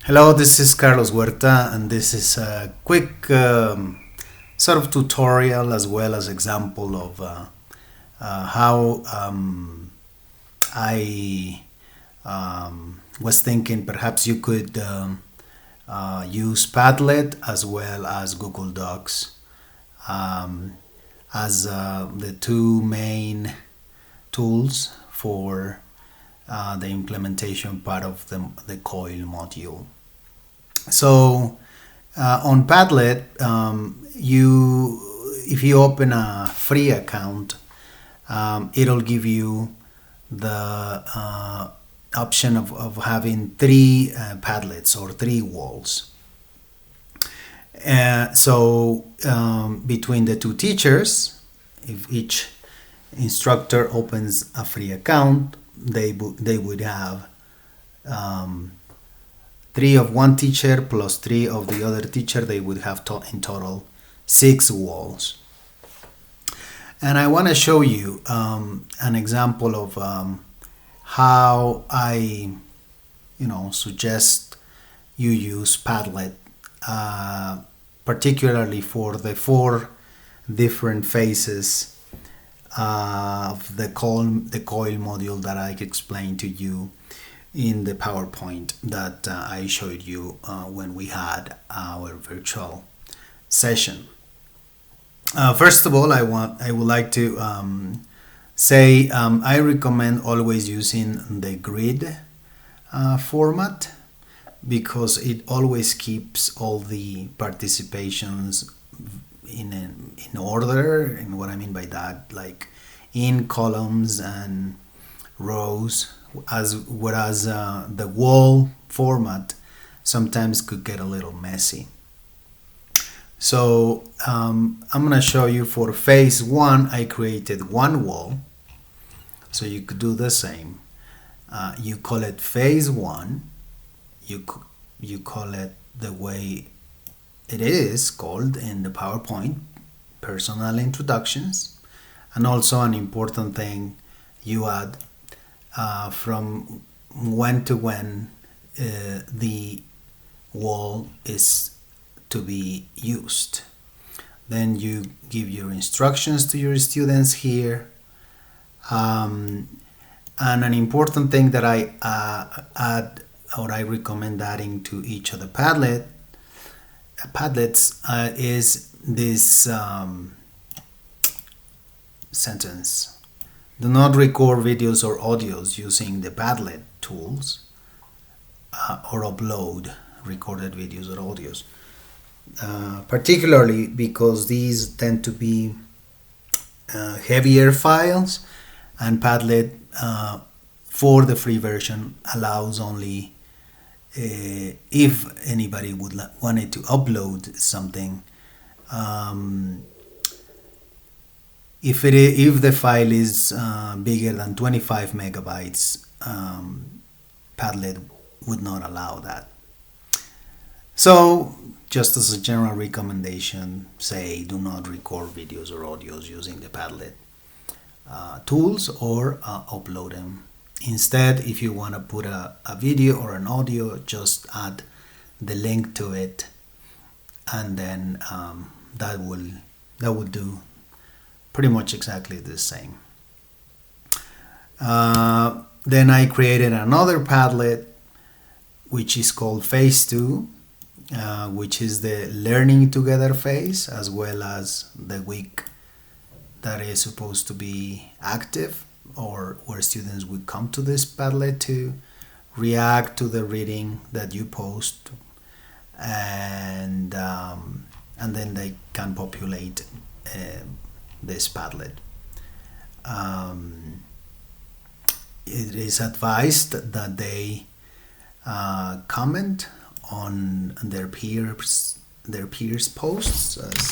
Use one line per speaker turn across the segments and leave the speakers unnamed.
Hello, this is Carlos Huerta, and this is a quick sort of tutorial as well as example of how I was thinking perhaps you could use Padlet as well as Google Docs as the two main tools for the implementation part of the COIL module. So on Padlet, if you open a free account, it'll give you the option of having three Padlets or three walls. So between the two teachers, if each instructor opens a free account, they would have three of one teacher plus three of the other teacher. They would have in total 6 walls. And I want to show you an example of how I suggest you use Padlet, particularly for the 4 different phases of the COIL module that I explained to you in the PowerPoint that I showed you when we had our virtual session. First of all, I would like to say I recommend always using the grid format, because it always keeps all the participations in order. And what I mean by that, like in columns and rows, whereas the wall format sometimes could get a little messy. So I'm gonna show you for phase 1 I created 1 wall, so you could do the same. You call it phase 1, you call it the way it is called in the PowerPoint, personal introductions, and also an important thing, you add from when to when the wall is to be used. Then you give your instructions to your students here, and an important thing that I add, or I recommend adding to each of the Padlets is this sentence: do not record videos or audios using the Padlet tools, or upload recorded videos or audios, particularly because these tend to be heavier files, and Padlet for the free version allows only if anybody would wanted to upload something. If the file is bigger than 25 megabytes, Padlet would not allow that. So, just as a general recommendation, say do not record videos or audios using the Padlet tools or upload them. Instead, if you want to put a video or an audio, just add the link to it, and then that will do pretty much exactly the same. Then I created another Padlet, which is called phase 2, which is the learning together phase, as well as the week that is supposed to be active, or where students would come to this Padlet to react to the reading that you post, and then they can populate this Padlet. It is advised that they comment on their peers posts, as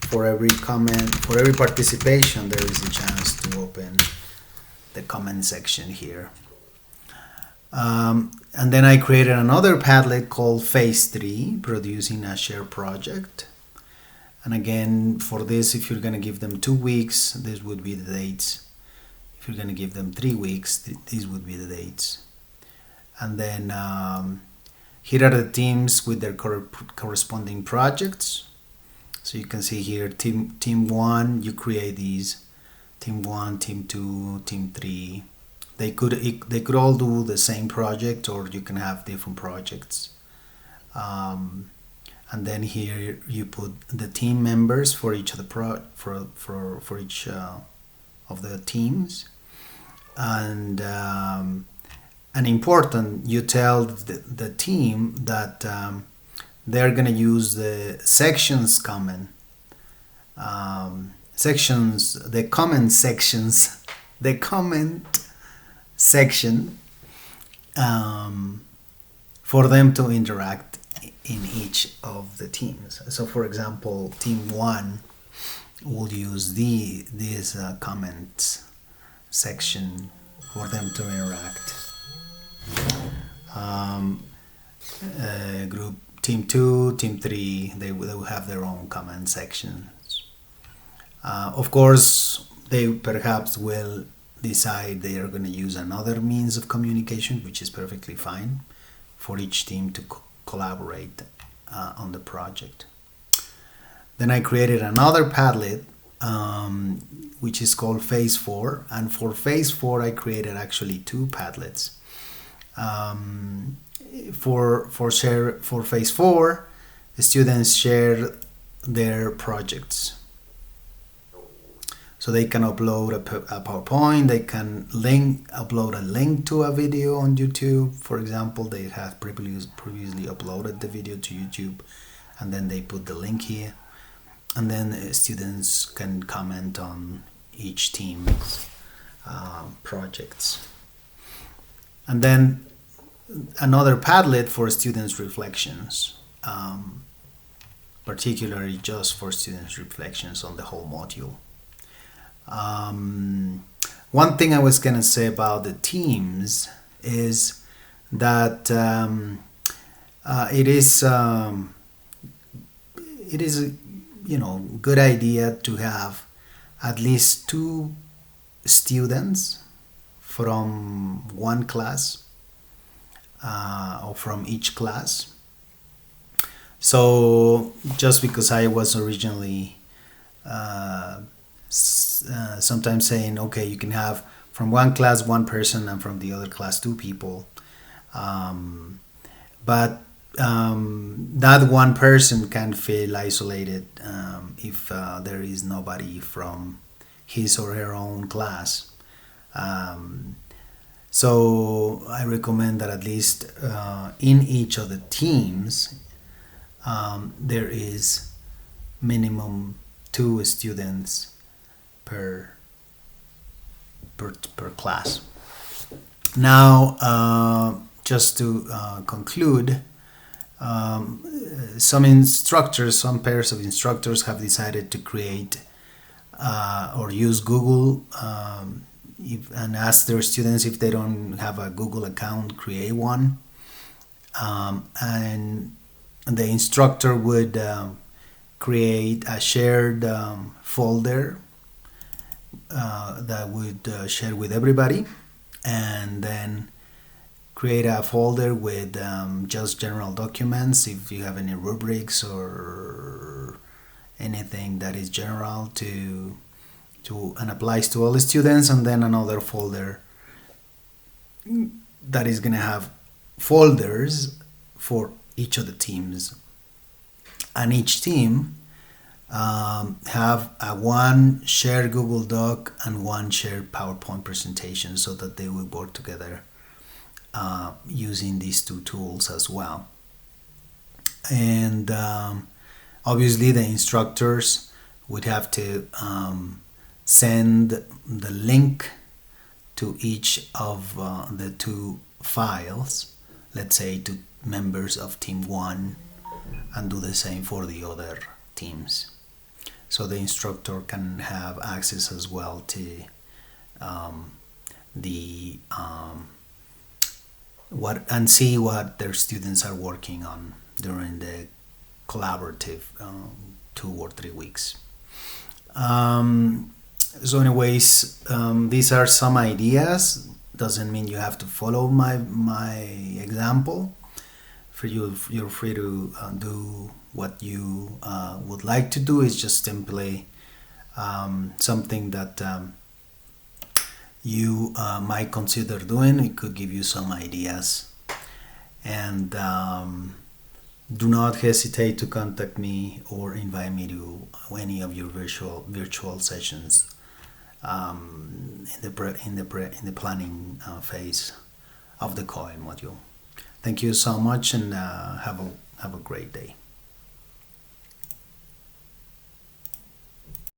for every comment, for every participation, there is a chance to open the comment section here. And then I created another Padlet called phase 3, producing a shared project. And again, for this, if you're going to give them 2 weeks, this would be the dates. If you're going to give them 3 weeks, these would be the dates. And then Here are the teams with their corresponding projects. So you can see here, team 1, you create these. Team 1, Team 2, Team 3. They could all do the same project, or you can have different projects. And then here you put the team members for each of the for each of the teams, and important, you tell the team that they're gonna use the sections comment, the comment sections, the comment section, for them to interact in each of the teams. So for example, team 1 will use this comments section for them to interact. Group team 2, team 3, they will have their own comment sections. Of course, they perhaps will decide they are going to use another means of communication, which is perfectly fine for each team to collaborate on the project. Then I created another Padlet, which is called Phase 4, and for Phase 4 I created actually 2 Padlets. For Phase 4, the students share their projects. So they can upload a PowerPoint, they can upload a link to a video on YouTube. For example, they have previously uploaded the video to YouTube, and then they put the link here. And then students can comment on each team's projects. And then another Padlet for students' reflections, particularly just for students' reflections on the whole module. One thing I was going to say about the teams is that it is good idea to have at least 2 students from one class, or from each class. So just because I was originally sometimes saying, okay, you can have from one class 1 person and from the other class 2 people, but that 1 person can feel isolated if there is nobody from his or her own class. So I recommend that at least in each of the teams there is minimum 2 students per class. Now, just to conclude, some pairs of instructors have decided to create or use Google and ask their students, if they don't have a Google account, create one. And the instructor would create a shared folder that would share with everybody, and then create a folder with just general documents, if you have any rubrics or anything that is general and applies to all the students, and then another folder that is going to have folders for each of the teams, and each team have one shared Google Doc and one shared PowerPoint presentation, so that they will work together using these 2 tools as well. And obviously the instructors would have to send the link to each of the 2 files, let's say to members of team 1, and do the same for the other teams. So the instructor can have access as well to see what their students are working on during the collaborative 2 or 3 weeks. So anyways, these are some ideas. Doesn't mean you have to follow my example. you're free to do what you would like to do. It's just simply something that you might consider doing. It could give you some ideas. And do not hesitate to contact me or invite me to any of your virtual sessions in the planning phase of the COIL module. Thank you so much, and have a great day.